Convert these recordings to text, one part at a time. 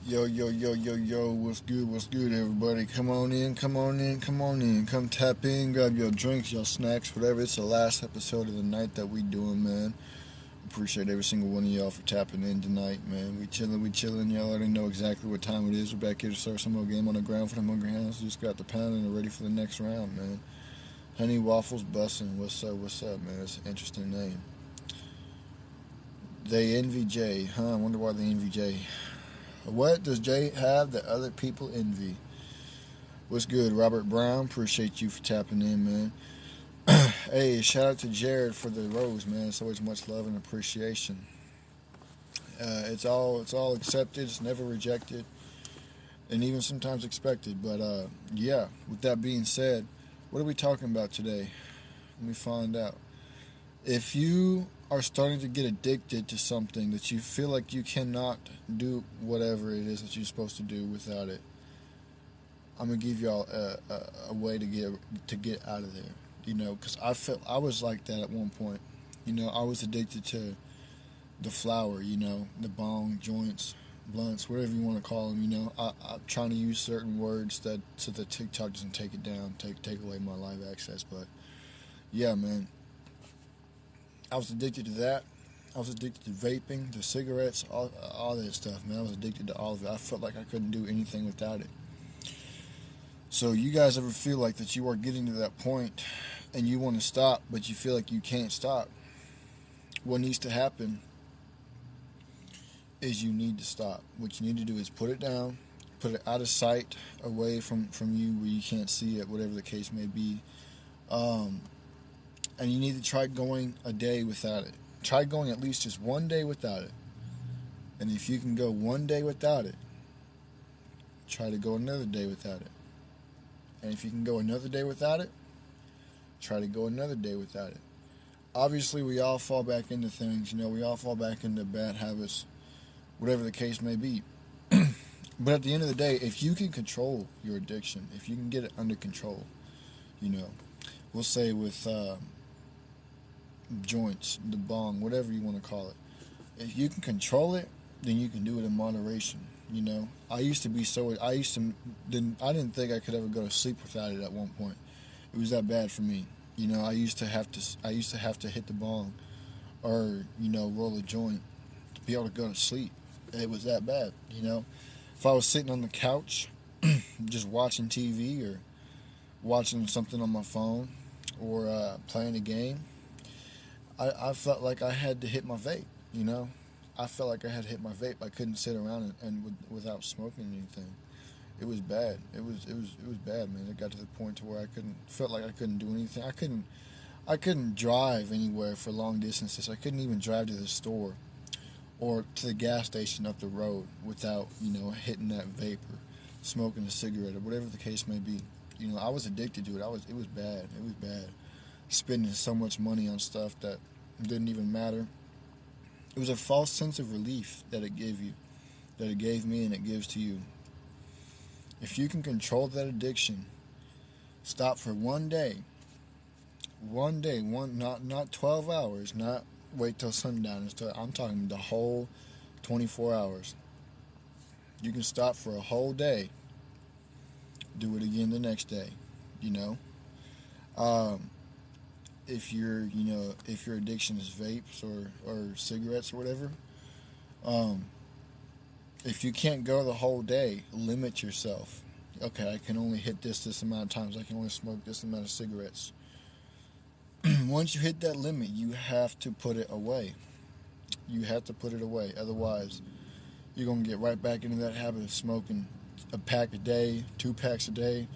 Yo, yo, yo, yo, yo, what's good, everybody? Come on in, come on in, come on in. Come tap in, grab your drinks, your snacks, whatever. It's the last episode of the night that we doing, man. Appreciate every single one of y'all for tapping in tonight, man. We chilling. Y'all already know exactly what time it is. We're back here to start some more game on the ground for the Hungry Hounds. Just got the pound and are ready for the next round, man. Honey Waffles Bussin'. What's up, man? It's an interesting name. They envy Jay, huh? I wonder why they envy Jay. What does Jay have that other people envy? What's good, Robert Brown? Appreciate you for tapping in, man. Hey, shout out to Jared for the rose, man. It's always much love and appreciation. It's all accepted. It's never rejected, and even sometimes expected. But yeah. With that being said, what are we talking about today? Let me find out. If you are starting to get addicted to something that you feel like you cannot do whatever it is that you're supposed to do without it, I'm gonna give y'all a way to get out of there. Because I felt I was like that at one point. I was addicted to the flower. The bong, joints, blunts, whatever you want to call them. I'm trying to use certain words that so that TikTok doesn't take it down, take away my live access. But yeah, man, I was addicted to that. I was addicted to vaping, to cigarettes, all that stuff, man. I was addicted to all of it. I felt like I couldn't do anything without it. So you guys ever feel like that you are getting to that point and you want to stop, but you feel like you can't stop? What needs to happen is you need to stop. What you need to do is put it down, put it out of sight, away from you where you can't see it, whatever the case may be. And you need to try going a day without it. Try going at least just one day without it. And if you can go one day without it, try to go another day without it. And if you can go another day without it, try to go another day without it. Obviously, we all fall back into things. We all fall back into bad habits, whatever the case may be. But at the end of the day, if you can control your addiction, if you can get it under control, we'll say with joints, the bong, whatever you want to call it. If you can control it, then you can do it in moderation. I used to be I didn't think I could ever go to sleep without it at one point. It was that bad for me. I used to have to hit the bong or roll a joint to be able to go to sleep. It was that bad. If I was sitting on the couch just watching TV or watching something on my phone or playing a game, I felt like I had to hit my vape. I felt like I had to hit my vape. I couldn't sit around without smoking anything. It was bad. It was bad, man. It got to the point to where felt like I couldn't do anything. I couldn't drive anywhere for long distances. I couldn't even drive to the store or to the gas station up the road without hitting that vape or smoking a cigarette or whatever the case may be. I was addicted to it. It was bad. It was bad. Spending so much money on stuff that didn't even matter. It was a false sense of relief that it gave you, that it gave me and it gives to you. If you can control that addiction, stop for one day, not 12 hours, not wait till sundown. I'm talking the whole 24 hours. You can stop for a whole day, do it again the next day, If your addiction is vapes or cigarettes or whatever, if you can't go the whole day, limit yourself. Okay, I can only hit this amount of times. I can only smoke this amount of cigarettes. Once you hit that limit, you have to put it away. You have to put it away. Otherwise, you're going to get right back into that habit of smoking a pack a day, 2 packs a day,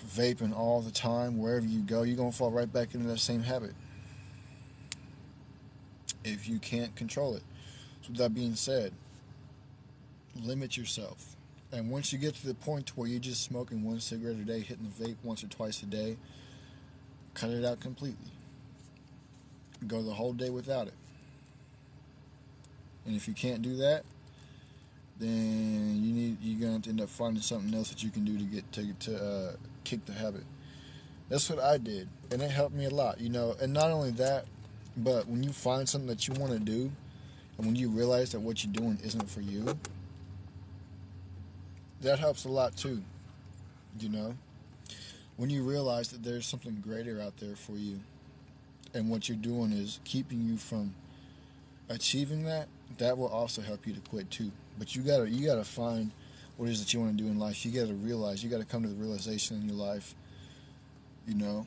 vaping all the time. Wherever you go, you're going to fall right back into that same habit if you can't control it. So with that being said, limit yourself. And once you get to the point where you're just smoking 1 cigarette a day, hitting the vape once or twice a day, cut it out completely. Go the whole day without it. And if you can't do that, then you're going to have to end up finding something else that you can do to kick the habit. That's what I did, and it helped me a lot. And not only that, but when you find something that you want to do, and when you realize that what you're doing isn't for you, That helps a lot too, you know? When you realize that there's something greater out there for you and what you're doing is keeping you from achieving that, that will also help you to quit too. But you gotta find what it is that you want to do in life. You gotta realize, you gotta come to the realization in your life, you know,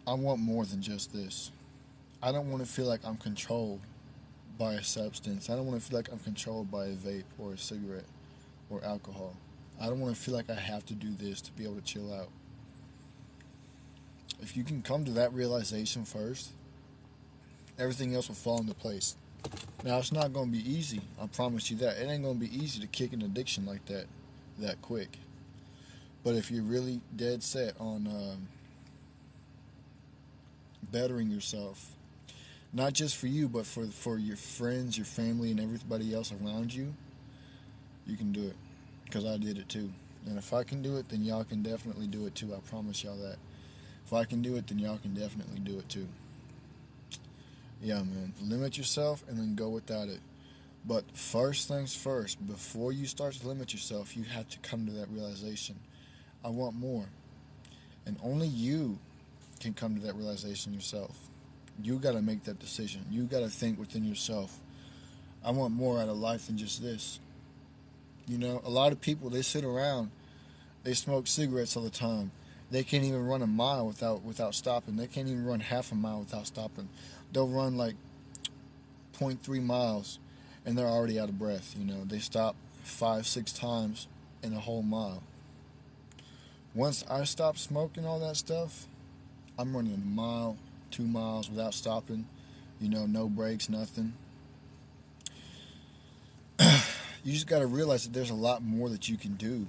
I want more than just this. I don't want to feel like I'm controlled by a substance. I don't want to feel like I'm controlled by a vape or a cigarette or alcohol. I don't want to feel like I have to do this to be able to chill out. If you can come to that realization first, everything else will fall into place. Now, it's not going to be easy. I promise you that. It ain't going to be easy to kick an addiction like that quick. But if you're really dead set on bettering yourself, not just for you, but for your friends, your family, and everybody else around you, you can do it. Because I did it too. And if I can do it, then y'all can definitely do it too. I promise y'all that. If I can do it, then y'all can definitely do it too. Yeah, man. Limit yourself and then go without it. But first things first, before you start to limit yourself, you have to come to that realization. I want more. And only you can come to that realization yourself. You got to make that decision. You got to think within yourself. I want more out of life than just this. You know, a lot of people, they sit around, they smoke cigarettes all the time. They can't even run a mile without stopping. They can't even run half a mile without stopping. They'll run like 0.3 miles and they're already out of breath. You know, they stop 5, 6 times in a whole mile. Once I stop smoking all that stuff, I'm running a mile, 2 miles without stopping. You know, no breaks, nothing. You just got to realize that there's a lot more that you can do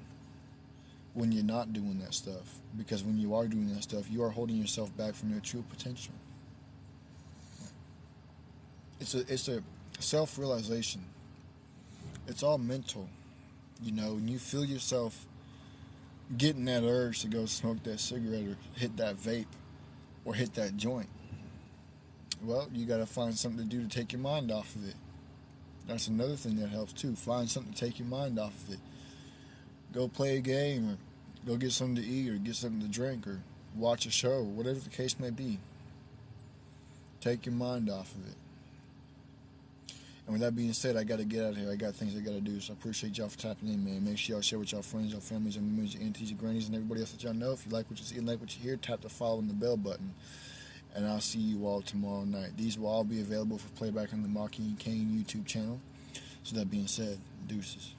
when you're not doing that stuff. Because when you are doing that stuff, you are holding yourself back from your true potential. It's a self-realization. It's all mental. You know, when you feel yourself getting that urge to go smoke that cigarette or hit that vape or hit that joint, well, you got to find something to do to take your mind off of it. That's another thing that helps too. Find something to take your mind off of it. Go play a game or go get something to eat or get something to drink or watch a show, whatever the case may be. Take your mind off of it. And with that being said, I got to get out of here. I got things I got to do. So I appreciate y'all for tapping in, man. Make sure y'all share with y'all friends, y'all families, your members, your aunties, your grannies, and everybody else that y'all know. If you like what you see and like what you hear, tap the follow and the bell button. And I'll see you all tomorrow night. These will all be available for playback on the Marky and Kane YouTube channel. So that being said, deuces.